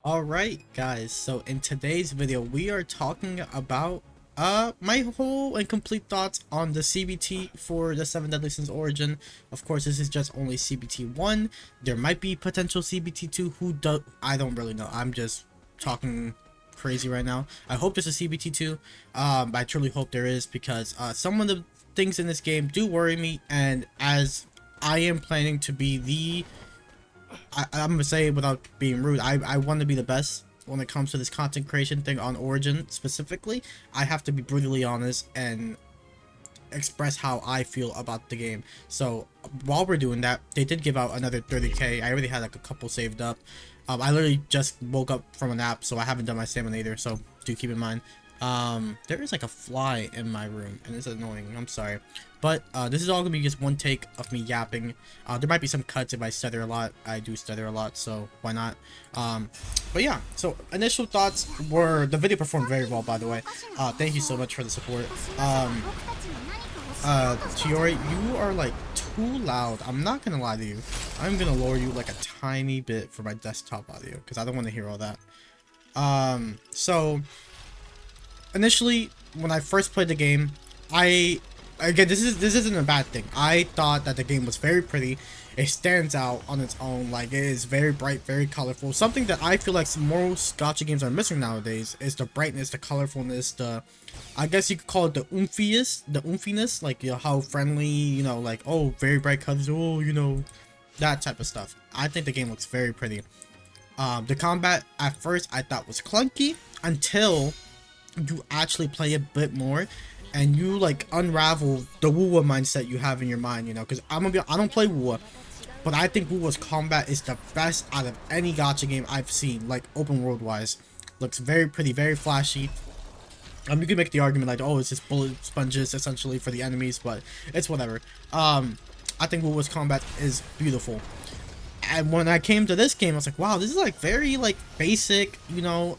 Alright guys, so in today's video we are talking about my whole and complete thoughts on the CBT for the 7 Deadly Sins Origin. Of course, this is just only CBT 1. There might be potential CBT 2. I don't really know. I'm just talking crazy right now. I hope there's a CBT 2. I truly hope there is, because some of the things in this game do worry me, and as I am planning to be I'm gonna say it without being rude, I want to be the best when it comes to this content creation thing on Origin specifically. I have to be brutally honest and express how I feel about the game. So while we're doing that, they did give out another 30k. I already had like a couple saved up. I literally just woke up from a nap, so I haven't done my stamina either, so do keep in mind. There is like a fly in my room and it's annoying. I'm sorry, but this is all gonna be just one take of me yapping. There might be some cuts if I stutter a lot. I do stutter a lot, so why not? But yeah, so initial thoughts were the video performed very well, by the way. Thank you so much for the support. Chiori, you are like too loud. I'm not gonna lie to you. I'm gonna lower you like a tiny bit for my desktop audio because I don't want to hear all that. So initially, when I first played the game, again, this isn't a bad thing. I thought that the game was very pretty. It stands out on its own. Like, it is very bright, very colorful. Something that I feel like most gacha games are missing nowadays is the brightness, the colorfulness, I guess you could call it the oomphiness, like, you know, how friendly, you know, like, oh, very bright colors, oh, you know, that type of stuff. I think the game looks very pretty. The combat at first I thought was clunky until you actually play a bit more and you like unravel the Wuwa mindset you have in your mind, you know, because I don't play Wuwa, but I think Wuwa's combat is the best out of any gacha game I've seen, like open world wise. Looks very pretty, very flashy. You can make the argument like, oh, it's just bullet sponges essentially for the enemies, but it's whatever. I think Wuwa's combat is beautiful. And when I came to this game, I was like, wow, this is like very like basic, you know.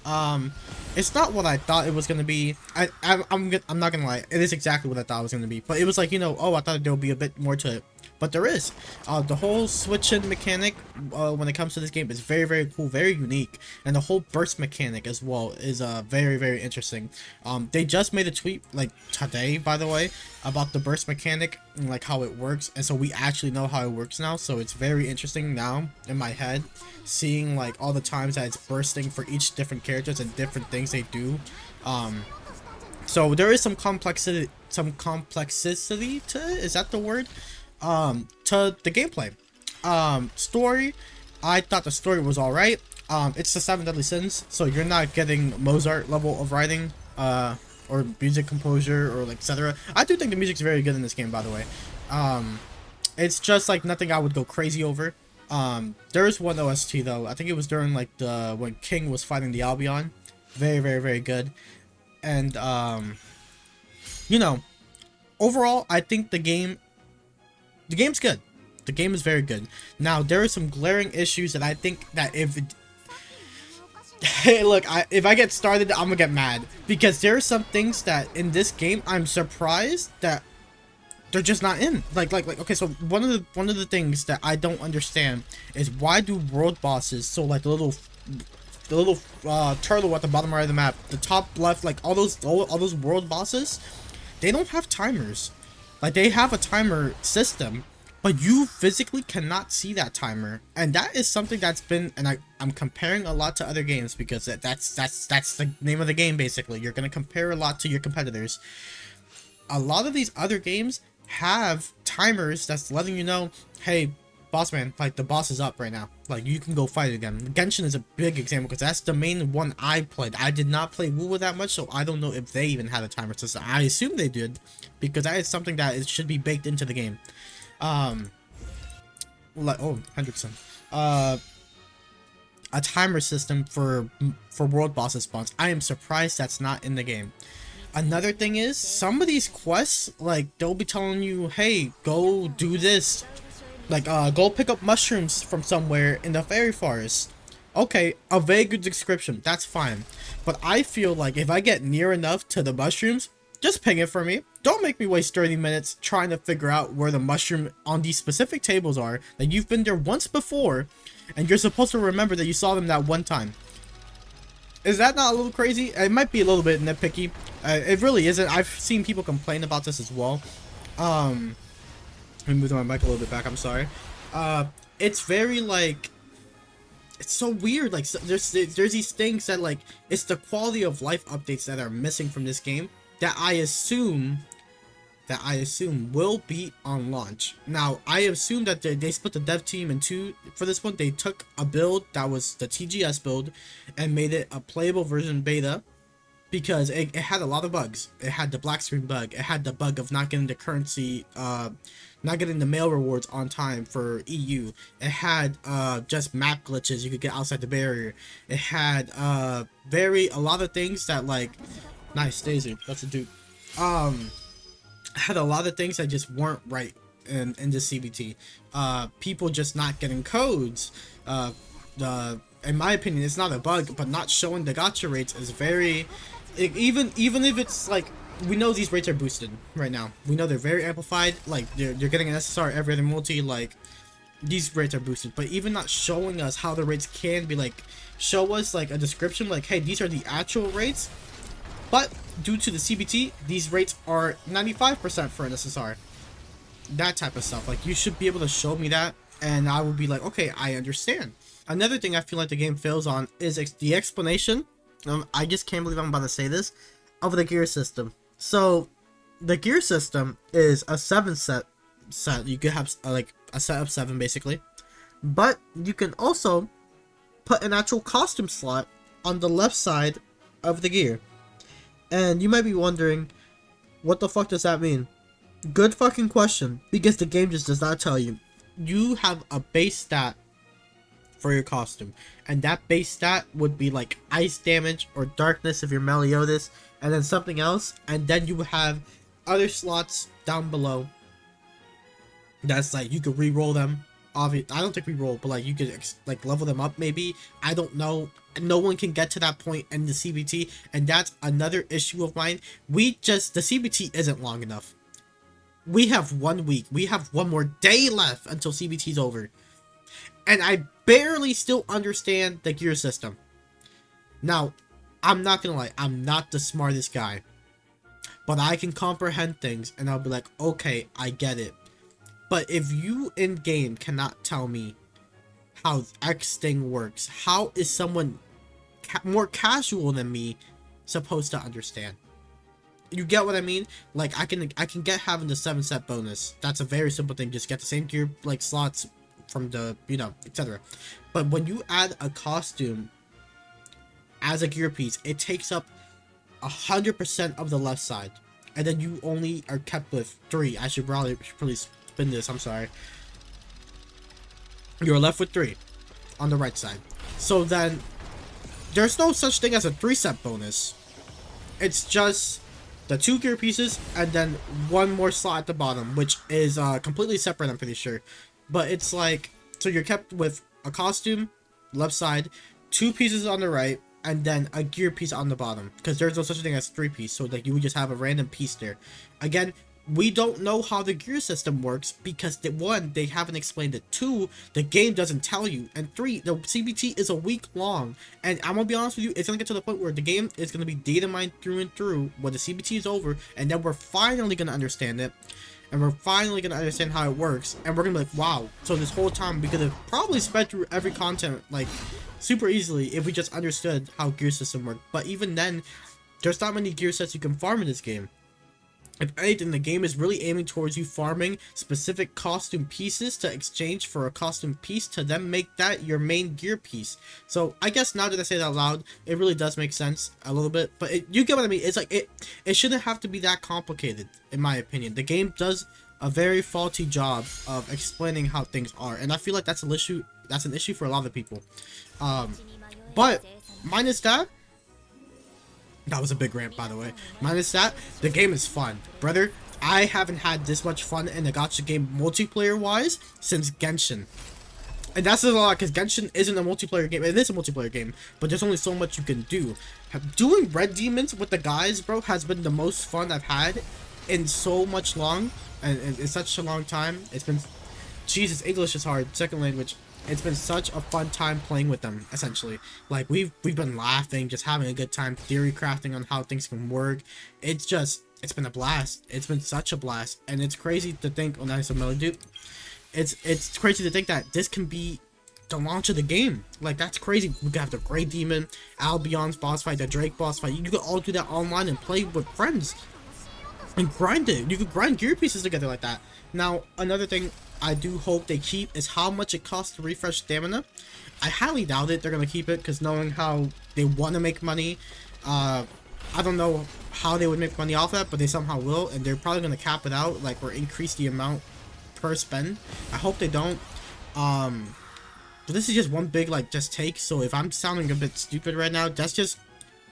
It's not what I thought it was gonna be. I'm not gonna lie, it is exactly what I thought it was gonna be. But it was like, you know, oh, I thought there would be a bit more to it, but there is. The whole switch-in mechanic when it comes to this game is very, very cool, very unique, and the whole burst mechanic as well is very, very interesting. They just made a tweet like today, by the way, about the burst mechanic and like how it works, and so we actually know how it works now. So it's very interesting now in my head, seeing like all the times that it's bursting for each different characters and different things they do. So there is some complexity to it, is that the word? To the gameplay. Story, I thought the story was alright. It's the 7 Deadly Sins, so you're not getting Mozart level of writing, or music composure, or like etc. I do think the music's very good in this game, by the way. It's just like nothing I would go crazy over. There is one OST though. I think it was during like when King was fighting the Albion. Very, very, very good. And you know, overall, I think the game's good. The game is very good. Now, there are some glaring issues that I think that hey, look, if I get started, I'm gonna get mad, because there are some things that in this game I'm surprised that they're just not in. Like okay, so one of the things that I don't understand is, why do world bosses, so like the little turtle at the bottom right of the map, the top left, like all those world bosses, they don't have timers. Like, they have a timer system, but you physically cannot see that timer, and that is something that's been, and I'm comparing a lot to other games, because that's the name of the game. Basically, you're gonna compare a lot to your competitors. A lot of these other games have timers that's letting you know, hey, boss man, like the boss is up right now, like you can go fight again. Genshin is a big example because that's the main one I played. I did not play Wuwa that much, so I don't know if they even had a timer system. I assume they did, because that is something that it should be baked into the game. Like, oh, 100%. A timer system for world bosses spawns. I am surprised that's not in the game. Another thing is, some of these quests, like, they'll be telling you, hey, go do this. Like, go pick up mushrooms from somewhere in the fairy forest. Okay, a vague description, that's fine. But I feel like if I get near enough to the mushrooms, just ping it for me. Don't make me waste 30 minutes trying to figure out where the mushroom on these specific tables are. That you've been there once before, and you're supposed to remember that you saw them that one time. Is that not a little crazy? It might be a little bit nitpicky. It really isn't. I've seen people complain about this as well. Let me move my mic a little bit back. I'm sorry. It's very like, it's so weird. Like, so there's these things that like, it's the quality of life updates that are missing from this game that I assume will be on launch. Now, I assume that they split the dev team in two for this one. They took a build that was the TGS build and made it a playable version beta because it had a lot of bugs. It had the black screen bug. It had the bug of not getting the currency, not getting the mail rewards on time for EU. It had just map glitches you could get outside the barrier. It had a lot of things that like, nice Daisy, that's a dude. Had a lot of things that just weren't right in the CBT. People just not getting codes. In my opinion, it's not a bug, but not showing the gacha rates is very. Even if it's like, we know these rates are boosted right now. We know they're very amplified. Like they're getting an SSR every other multi. Like these rates are boosted, but even not showing us how the rates can be, like show us like a description, like hey, these are the actual rates. But due to the CBT, these rates are 95% for an SSR. That type of stuff. Like, you should be able to show me that, and I would be like, okay, I understand. Another thing I feel like the game fails on is the explanation. I just can't believe I'm about to say this. Of the gear system. So, the gear system is a 7 set. You could have like a set of 7 basically. But you can also put an actual costume slot on the left side of the gear. And you might be wondering, what the fuck does that mean? Good fucking question, because the game just does not tell you. You have a base stat for your costume, and that base stat would be like ice damage or darkness if you're Meliodas, and then something else, and then you have other slots down below. That's like, you could re-roll them. Obviously, I don't think re-roll, but like you could like level them up maybe. I don't know. No one can get to that point in the CBT, and that's another issue of mine. The CBT isn't long enough. We have 1 week. We have one more day left until CBT's over. And I barely still understand the gear system. Now, I'm not gonna lie, I'm not the smartest guy. But I can comprehend things, and I'll be like, okay, I get it. But if you in-game cannot tell me how X thing works, how is someone more casual than me supposed to understand? You get what I mean? Like, I can get having the 7 set bonus. That's a very simple thing. Just get the same gear like slots from the, you know, etc. But when you add a costume as a gear piece, it takes up 100% of the left side, and then you only are kept with 3. I should probably spin this. I'm sorry. You're left with 3 on the right side. So then there's no such thing as a 3 set bonus. It's just the 2 gear pieces and then 1 more slot at the bottom, which is completely separate, I'm pretty sure. But it's like, so you're kept with a costume left side, 2 pieces on the right, and then a gear piece on the bottom, because there's no such thing as 3 piece. So like, you would just have a random piece there. Again, we don't know how the gear system works because, one, they haven't explained it. 2, the game doesn't tell you. And 3, the CBT is a week long. And I'm gonna be honest with you, it's gonna get to the point where the game is gonna be data mined through and through when the CBT is over, and then we're finally gonna understand it. And we're finally gonna understand how it works. And we're gonna be like, wow. So this whole time we could have probably sped through every content like super easily if we just understood how gear system worked. But even then, there's not many gear sets you can farm in this game. If anything, the game is really aiming towards you farming specific costume pieces to exchange for a costume piece to then make that your main gear piece. So I guess now that I say that out loud, it really does make sense a little bit. But you get what I mean. It's like it shouldn't have to be that complicated, in my opinion. The game does a very faulty job of explaining how things are, and I feel like that's an issue. That's an issue for a lot of people. But minus that. That was a big rant, by the way. Minus that, the game is fun. Brother, I haven't had this much fun in a gacha game multiplayer-wise since Genshin. And that's a lot, because Genshin isn't a multiplayer game. It is a multiplayer game, but there's only so much you can do. Doing Red Demons with the guys, bro, has been the most fun I've had in so much long, and in such a long time. It's been... Jesus, English is hard. Second language. It's been such a fun time playing with them, essentially. Like, we've been laughing, just having a good time, theory crafting on how things can work. It's been a blast. It's been such a blast. And it's crazy to think, oh, nice, a melody dude. It's crazy to think that this can be the launch of the game. Like, that's crazy. We could have the Grey Demon, Albion's boss fight, the Drake boss fight. You could all do that online and play with friends. And grind it. You could grind gear pieces together like that. Now, another thing I do hope they keep is how much it costs to refresh stamina. I highly doubt it they're going to keep it, because knowing how they want to make money, I don't know how they would make money off that, but they somehow will, and they're probably going to cap it out, like, or increase the amount per spend. I hope they don't. But this is just one big, like, just take, so if I'm sounding a bit stupid right now, that's just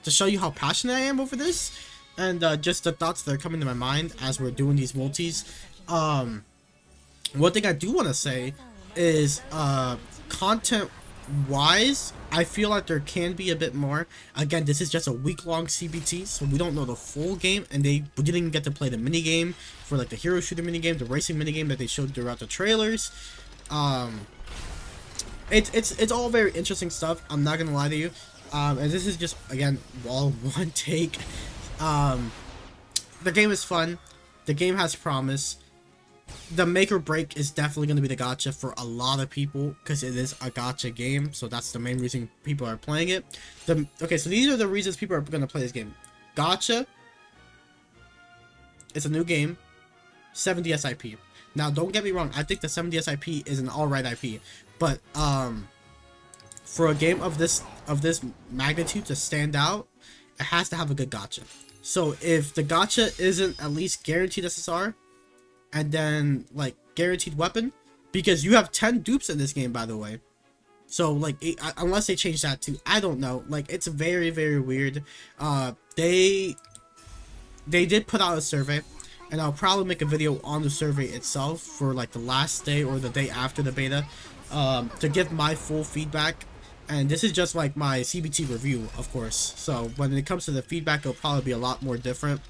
to show you how passionate I am over this, and just the thoughts that are coming to my mind as we're doing these multis. One thing I do want to say is, content wise, I feel like there can be a bit more. Again, this is just a week-long CBT, so we don't know the full game, and we didn't even get to play the minigame for, like, the hero shooter minigame, the racing minigame that they showed throughout the trailers. It's all very interesting stuff, I'm not gonna lie to you. And this is just, again, all one take. The game is fun, the game has promise. The make or break is definitely going to be the gacha for a lot of people, because it is a gacha game, so that's the main reason people are playing it. Okay, so these are the reasons people are going to play this game. Gacha, it's a new game, 70 SIP. Now, don't get me wrong, I think the 70 SIP is an alright IP, but for a game of this magnitude to stand out, it has to have a good gacha. So if the gacha isn't at least guaranteed SSR, and then, like, guaranteed weapon, because you have 10 dupes in this game, by the way. So, like, unless they change that too, I don't know. Like, it's very, very weird. They did put out a survey, and I'll probably make a video on the survey itself for, like, the last day or the day after the beta, to give my full feedback. And this is just, like, my CBT review, of course. So, when it comes to the feedback, it'll probably be a lot more different.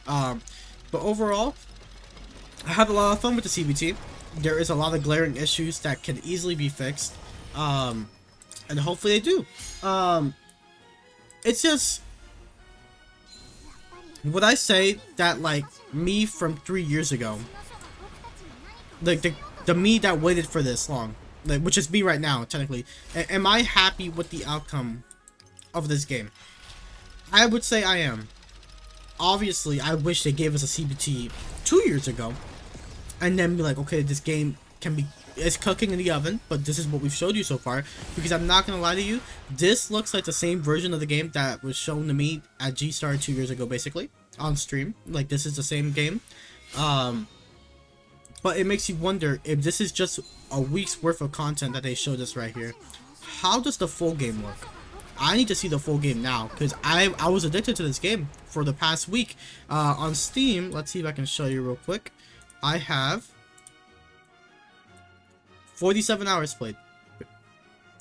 But overall, I had a lot of fun with the CBT. There is a lot of glaring issues that can easily be fixed, and hopefully they do. It's just, would I say that, like, me from 3 years ago, like the me that waited for this long, like, which is me right now, technically, am I happy with the outcome of this game? I would say I am. Obviously, I wish they gave us a CBT 2 years ago, and then be like, okay, this game it's cooking in the oven, but this is what we've showed you so far. Because I'm not gonna lie to you, this looks like the same version of the game that was shown to me at G-Star 2 years ago, basically, on stream. Like, this is the same game. But it makes you wonder if this is just a week's worth of content that they showed us right here. How does the full game look? I need to see the full game now, because I was addicted to this game for the past week. On Steam, let's see if I can show you real quick. I have 47 hours played.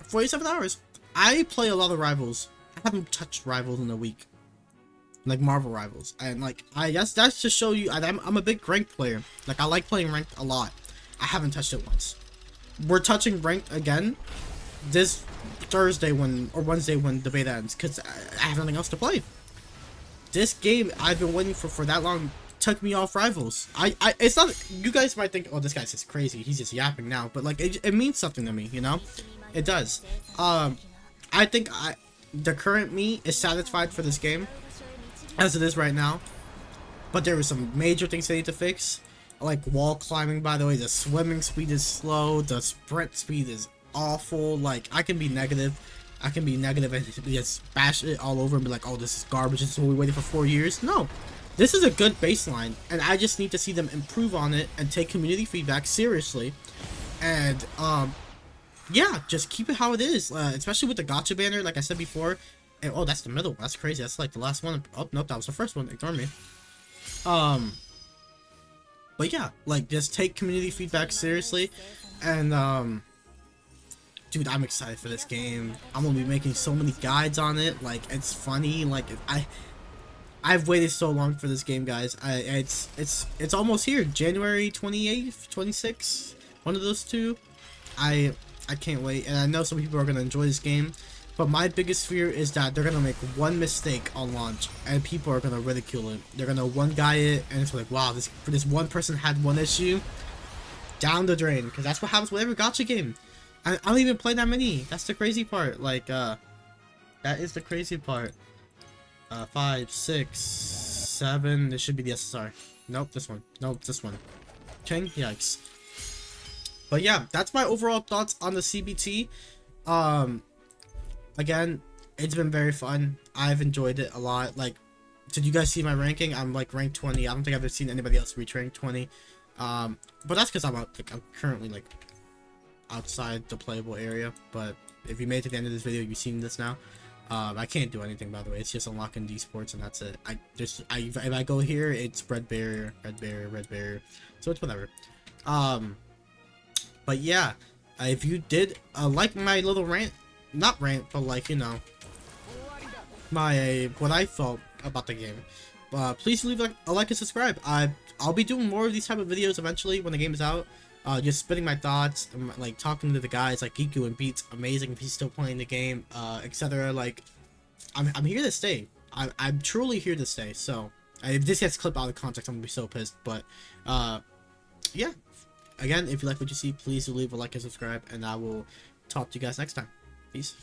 47 hours. I play a lot of Rivals. I haven't touched Rivals in a week. Like Marvel Rivals. And, like, I guess that's to show you, I'm a big ranked player. Like, I like playing ranked a lot. I haven't touched it once. We're touching ranked again this Thursday or Wednesday when the beta ends, because I have nothing else to play. This game I've been waiting for that long took me off Rivals. It's not, you guys might think, oh, this guy's just crazy, he's just yapping now, but, like, it means something to me, you know? It does. I think the current me is satisfied for this game as it is right now, but there were some major things they need to fix, like wall climbing. By the way, the swimming speed is slow, the sprint speed is awful. Like, I can be negative and just bash it all over and be like, oh, this is garbage, this is what we waited for 4 years. No, this is a good baseline, and I just need to see them improve on it and take community feedback seriously. And yeah, just keep it how it is, especially with the gacha banner, like I said before. And, oh, that's the middle. That's crazy. That's like the last one. Oh, nope, that was the first one. Ignore me. But yeah, like, just take community feedback seriously. And, dude, I'm excited for this game. I'm gonna be making so many guides on it. Like, it's funny. Like, I've waited so long for this game, guys. It's almost here. January 28th, 26th. One of those two. I can't wait, and I know some people are gonna enjoy this game. But my biggest fear is that they're gonna make one mistake on launch, and people are gonna ridicule it. They're gonna one guy it, and it's like, wow, this one person had one issue, down the drain. Because that's what happens with every gacha game. I don't even play that many. That's the crazy part. Like, that is the crazy part. 5, 6, 7. This should be the SSR. Nope, this one. Nope, this one. King, yikes. But yeah, that's my overall thoughts on the CBT. Again, it's been very fun. I've enjoyed it a lot. Like, did you guys see my ranking? I'm like ranked 20. I don't think I've ever seen anybody else reach rank 20. But that's because I'm currently like outside the playable area. But if you made it to the end of this video, you've seen this now. I can't do anything, by the way. It's just unlocking these sports, and that's it. If I go here, it's red barrier, red barrier, red barrier. So it's whatever. But yeah, if you did like my little rant. Not rant, but like, you know, what I felt about the game. Please leave a like and subscribe. I'll be doing more of these type of videos eventually when the game is out. Just spitting my thoughts and like talking to the guys like Giku and Beats, amazing if he's still playing the game, etc. Like, I'm here to stay. I'm truly here to stay. So if this gets clipped out of context, I'm gonna be so pissed. But yeah, again, if you like what you see, please leave a like and subscribe, and I will talk to you guys next time. Peace.